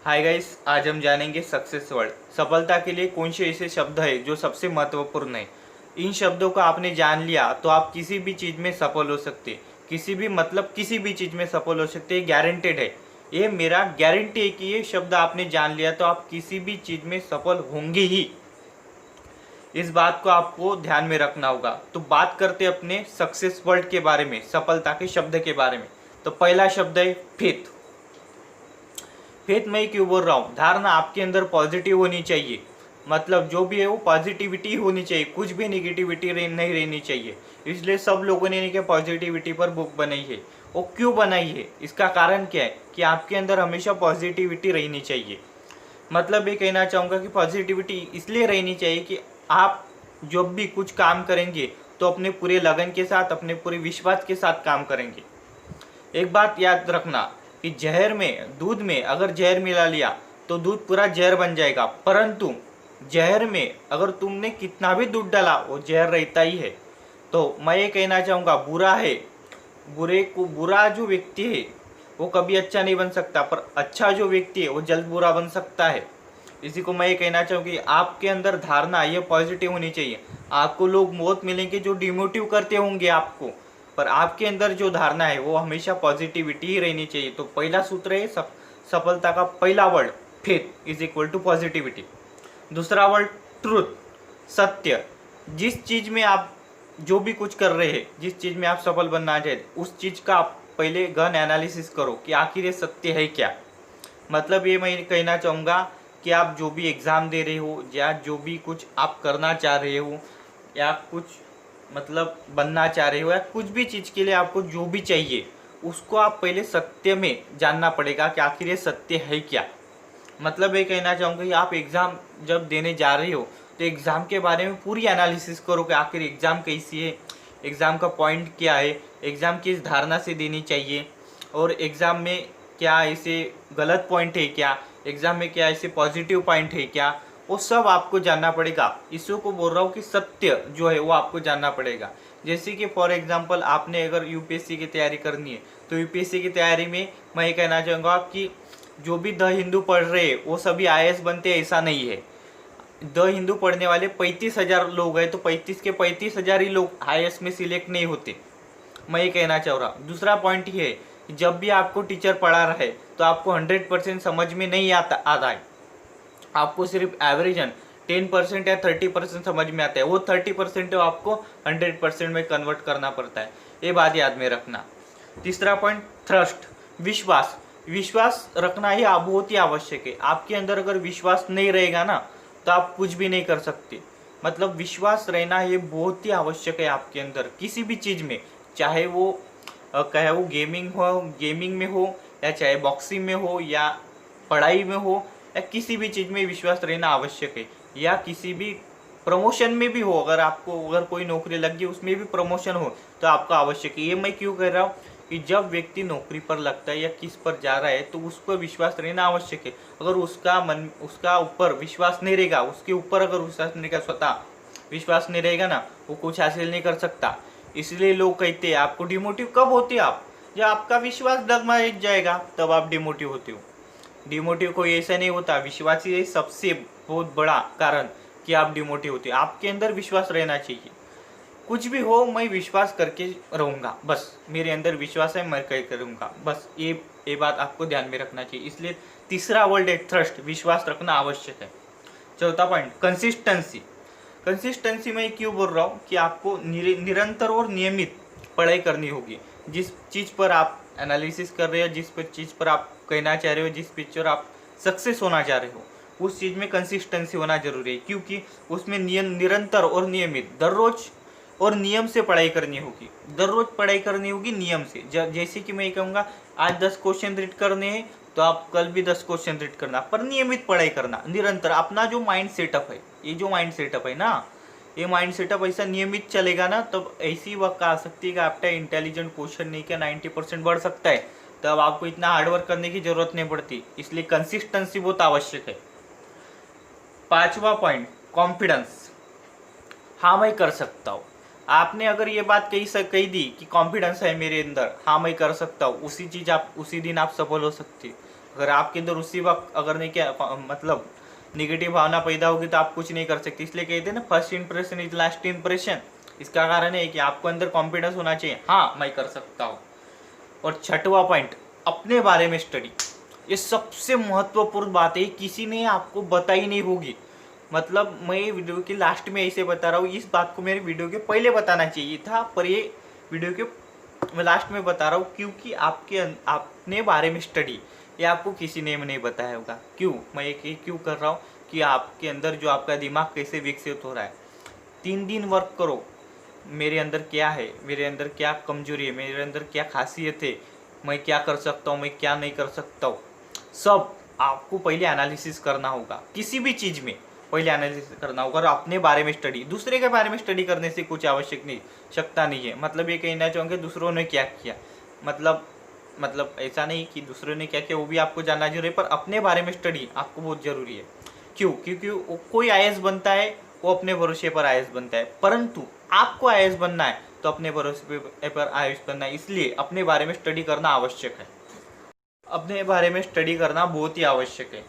Hi guys, आज हम जानेंगे सक्सेस वर्ड। सफलता के लिए कौन से ऐसे शब्द है जो सबसे महत्वपूर्ण है। इन शब्दों को आपने जान लिया तो आप किसी भी चीज़ में सफल हो सकते, किसी भी चीज़ में सफल हो सकते, गारंटेड है। ये मेरा गारंटी है कि ये शब्द आपने जान लिया तो आप किसी भी चीज़ में सफल होंगे ही। इस बात को आपको ध्यान में रखना होगा। तो बात करते अपने सक्सेस वर्ड के बारे में, सफलता के शब्द के बारे में। तो पहला शब्द है फेथ। फेथ मैं क्यों बोल रहा हूँ, धारणा आपके अंदर पॉजिटिव होनी चाहिए। मतलब जो भी है वो पॉजिटिविटी होनी चाहिए, कुछ भी निगेटिविटी नहीं रहनी चाहिए। इसलिए सब लोगों ने क्या पॉजिटिविटी पर बुक बनाई है। वो क्यों बनाई है, इसका कारण क्या है कि आपके अंदर हमेशा पॉजिटिविटी रहनी चाहिए। मतलब ये कहना चाहूँगा कि पॉजिटिविटी इसलिए रहनी चाहिए कि आप जब भी कुछ काम करेंगे तो अपने पूरे लगन के साथ, अपने पूरे विश्वास के साथ काम करेंगे। एक बात याद रखना कि दूध में अगर जहर मिला लिया तो दूध पूरा जहर बन जाएगा, परंतु जहर में अगर तुमने कितना भी दूध डाला वो जहर रहता ही है। तो मैं ये कहना चाहूँगा, बुरा जो व्यक्ति है वो कभी अच्छा नहीं बन सकता, पर अच्छा जो व्यक्ति है वो जल्द बुरा बन सकता है। इसी को मैं ये कहना चाहूँगी, आपके अंदर धारणा ये पॉजिटिव होनी चाहिए। आपको लोग बहुत मिलेंगे जो डिमोटिव करते होंगे आपको, पर आपके अंदर जो धारणा है वो हमेशा पॉजिटिविटी ही रहनी चाहिए। तो पहला सूत्र है सफलता का पहला word faith is equal to positivity. दूसरा वर्ड ट्रूथ, सत्य। जिस चीज़ में आप जो भी कुछ कर रहे हैं, जिस चीज़ में आप सफल बनना चाहते उस चीज़ का आप पहले गहन एनालिसिस करो कि आखिर ये सत्य है क्या। मतलब ये मैं कहना चाहूँगा कि आप जो भी एग्ज़ाम दे रहे हो या जो भी कुछ आप करना चाह रहे हो या कुछ मतलब बनना चाह रहे हो या कुछ भी चीज़ के लिए आपको जो भी चाहिए उसको आप पहले सत्य में जानना पड़ेगा कि आखिर ये सत्य है क्या। मतलब ये कहना चाहूँगा कि आप एग्ज़ाम जब देने जा रहे हो तो एग्ज़ाम के बारे में पूरी एनालिसिस करो कि आखिर एग्ज़ाम कैसी है, एग्ज़ाम का पॉइंट क्या है, एग्ज़ाम किस धारणा से देनी चाहिए, और एग्ज़ाम में क्या ऐसे गलत पॉइंट है क्या, एग्ज़ाम में क्या ऐसे पॉजिटिव पॉइंट है क्या, वो सब आपको जानना पड़ेगा। इसी को बोल रहा हूँ कि सत्य जो है वो आपको जानना पड़ेगा। जैसे कि फॉर एग्जांपल आपने अगर यूपीएससी की तैयारी करनी है तो यूपीएससी की तैयारी में मैं ये कहना चाहूँगा कि जो भी द हिंदू पढ़ रहे हैं वो सभी आईएएस बनते, ऐसा नहीं है। द हिंदू पढ़ने वाले 35,000 लोग हैं तो 35 के 35,000 ही लोग आईएएस में सिलेक्ट नहीं होते। मैं ये कहना चाह रहा। दूसरा पॉइंट ये है कि जब भी आपको टीचर पढ़ा रहा है तो आपको 100% समझ में नहीं आता है, आपको सिर्फ एवरेजन 10% या 30% समझ में आता है। वो 30% आपको 100% में कन्वर्ट करना पड़ता है, ये बात याद में रखना। तीसरा पॉइंट ट्रस्ट, विश्वास। विश्वास रखना ही बहुत ही आवश्यक है। आपके अंदर अगर विश्वास नहीं रहेगा ना तो आप कुछ भी नहीं कर सकते। मतलब विश्वास रहना ये बहुत ही आवश्यक है आपके अंदर, किसी भी चीज़ में, चाहे वो गेमिंग में हो या चाहे बॉक्सिंग में हो या पढ़ाई में हो या किसी भी चीज़ में विश्वास रहना आवश्यक है। या किसी भी प्रमोशन में भी हो, अगर कोई नौकरी लग गई उसमें भी प्रमोशन हो तो आपका आवश्यक है। ये मैं क्यों कह रहा हूँ कि जब व्यक्ति नौकरी पर लगता है या किस पर जा रहा है तो उस पर विश्वास रहना आवश्यक है। अगर उसका ऊपर विश्वास नहीं रहेगा, उसके ऊपर अगर विश्वास नहीं रहेगा, स्वतः विश्वास नहीं रहेगा ना, वो कुछ हासिल नहीं कर सकता। इसलिए लोग कहते हैं आपको डिमोटिव कब होते हो आप, जब आपका विश्वास डगमगा जाएगा तब आप डिमोटिव होते हो। डिमोटिव कोई ऐसा नहीं होता, विश्वास ही सबसे बहुत बड़ा कारण कि आप डिमोटिव होते हो। आपके अंदर विश्वास रहना चाहिए, कुछ भी हो मैं विश्वास करके रहूँगा, बस मेरे अंदर विश्वास है, मैं कहीं करूँगा, बस ये बात आपको ध्यान में रखना चाहिए। इसलिए तीसरा वर्ड है ट्रस्ट, विश्वास रखना आवश्यक है। चौथा पॉइंट कंसिस्टेंसी। कंसिस्टेंसी में क्यों बोल रहा हूँ कि आपको निरंतर और नियमित पढ़ाई करनी होगी। जिस चीज़ पर आप एनालिसिस कर रहे हो, जिस चीज़ पर आप कहना चाह रहे हो, जिस पिक्चर आप सक्सेस होना चाह रहे हो, उस चीज़ में कंसिस्टेंसी होना जरूरी है। क्योंकि उसमें निरंतर और नियमित दररोज और नियम से पढ़ाई करनी होगी। दररोज पढ़ाई करनी होगी नियम से। जैसे कि मैं कहूँगा आज 10 क्वेश्चन रीड करने हैं तो आप कल भी 10 क्वेश्चन रीड करना, पर नियमित पढ़ाई करना, निरंतर। अपना जो माइंड सेटअप है, ये जो माइंड सेटअप है ना, ये माइंड सेटअप ऐसा नियमित चलेगा ना, तब ऐसी वक्त आ सकती है कि आपका इंटेलिजेंट क्वेश्चन नहीं क्या 90% बढ़ सकता है। तब आपको इतना हार्डवर्क करने की जरूरत नहीं पड़ती। इसलिए कंसिस्टेंसी बहुत आवश्यक है। पांचवा पॉइंट कॉन्फिडेंस। हाँ मैं कर सकता हूँ। आपने अगर ये बात कही दी कि कॉन्फिडेंस है मेरे अंदर, हाँ मैं कर सकता हूँ, उसी दिन आप सफल हो सकते। अगर आपके अंदर उसी वक्त अगर नहीं क्या मतलब निगेटिव भावना पैदा होगी तो आप कुछ नहीं कर सकते। इसलिए कहते हैं ना, first impression is last impression. इसका कारण है कि आपको अंदर कॉन्फिडेंस होना चाहिए, हाँ मैं कर सकता हूँ। और छठवां पॉइंट, अपने बारे में स्टडी। ये सबसे महत्वपूर्ण बात है, किसी ने आपको बताई नहीं होगी। मतलब मैं वीडियो के लास्ट में ऐसे बता रहा हूँ, इस बात को मेरे वीडियो के पहले बताना चाहिए था, पर ये वीडियो के मैं लास्ट में बता रहा हूँ क्योंकि अपने बारे में स्टडी ये आपको किसी ने नहीं बताया होगा। क्यों मैं ये क्यों कर रहा हूँ कि आपके अंदर जो आपका दिमाग कैसे विकसित हो रहा है। 3 दिन वर्क करो, मेरे अंदर क्या है, मेरे अंदर क्या कमजोरी है, मेरे अंदर क्या खासियत है, मैं क्या कर सकता हूँ, मैं क्या नहीं कर सकता हूँ, सब आपको पहले एनालिसिस करना होगा। किसी भी चीज़ में पहले एनालिसिस करना होगा और अपने बारे में स्टडी। दूसरे के बारे में स्टडी करने से कुछ आवश्यकता नहीं है। मतलब ये कहना चाहूँगा दूसरों ने क्या किया, मतलब ऐसा नहीं कि दूसरों ने क्या किया वो भी आपको जानना जरूरी है, पर अपने बारे में स्टडी आपको बहुत ज़रूरी है। क्यों? क्योंकि कोई आईएएस बनता है वो अपने भरोसे पर आईएएस बनता है, परंतु आपको आईएएस बनना है तो अपने भरोसे पर आईएएस बनना है। इसलिए अपने बारे में स्टडी करना आवश्यक है। अपने बारे में स्टडी करना बहुत ही आवश्यक है।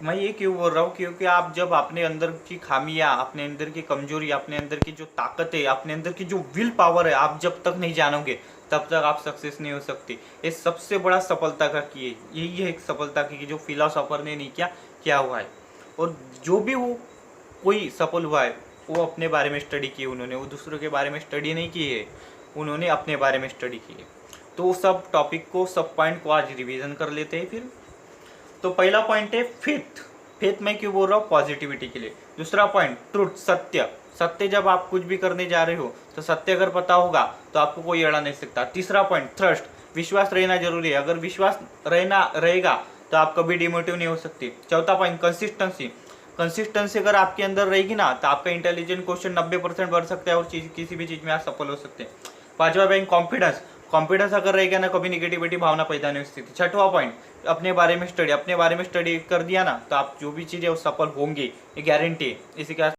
मैं ये क्यों बोल रहा हूँ, क्योंकि आप जब अपने अंदर की खामियां, अपने अंदर की कमजोरी, अपने अंदर की जो ताकत है, अपने अंदर की जो विल पावर है, आप जब तक नहीं जानोगे तब तक आप सक्सेस नहीं हो सकते। ये सबसे बड़ा सफलता का की है, यही है एक सफलता की जो फिलोसोफर ने नहीं क्या हुआ है। और जो भी वो कोई सफल हुआ है वो अपने बारे में स्टडी की, उन्होंने वो दूसरों के बारे में स्टडी नहीं की है, उन्होंने अपने बारे में स्टडी की है। तो सब टॉपिक को, सब पॉइंट को आज रिवीजन कर लेते हैं फिर। तो पहला पॉइंट है फेथ मैं क्यों बोल रहा हूँ, पॉजिटिविटी के लिए। दूसरा पॉइंट ट्रुथ, सत्य जब आप कुछ भी करने जा रहे हो तो सत्य अगर पता होगा तो आपको कोई अड़ा नहीं सकता। तीसरा पॉइंट थ्रस्ट, विश्वास रहना जरूरी है। अगर विश्वास रहेगा तो आप कभी डिमोटिव नहीं हो सकते। चौथा पॉइंट कंसिस्टेंसी अगर आपके अंदर रहेगी ना तो आपका इंटेलिजेंट क्वेश्चन 90% बढ़ सकता है और किसी भी चीज़ में आप सफल हो सकते हैं। पांचवा पॉइंट कॉन्फिडेंस अगर रहेगा ना, कभी निगेटिविटी भावना पैदा नहीं हो सकती। छठवां पॉइंट अपने बारे में स्टडी कर दिया ना तो आप जो भी चीज़ है वो सफल होंगे, ये गारंटी है। इसी के